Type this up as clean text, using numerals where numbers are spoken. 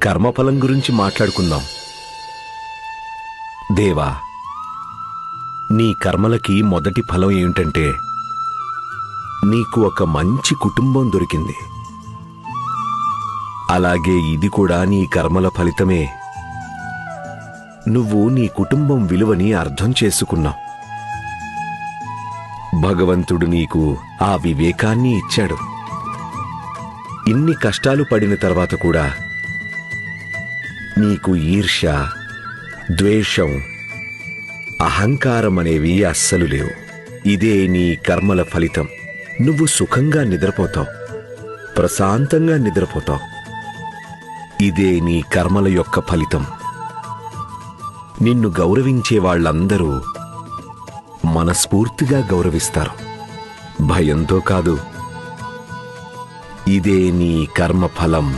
కర్మఫలం గురించి మాట్లాడుకుందాం. దేవా, నీ కర్మలకి మొదటి ఫలం ఏమిటంటే నీకు ఒక మంచి కుటుంబం దొరికింది. అలాగే ఇది కూడా నీ కర్మల ఫలితమే. నువ్వు నీ కుటుంబం విలువని అర్థం చేసుకున్నావు. భగవంతుడు నీకు ఆ వివేకాన్ని ఇచ్చాడు. ఇన్ని కష్టాలు పడిన తర్వాత కూడా నీకు ఈర్ష్య, ద్వేషం, అహంకారం అనేవి అస్సలు లేవు. ఇదే నీ కర్మల ఫలితం. నువ్వు సుఖంగా నిద్రపోతావు, ప్రశాంతంగా నిద్రపోతావు. ఇదే నీ కర్మల యొక్క ఫలితం. నిన్ను గౌరవించే వాళ్ళందరూ మనస్ఫూర్తిగా గౌరవిస్తారు, భయంతో కాదు. ఇదే నీ కర్మ ఫలం.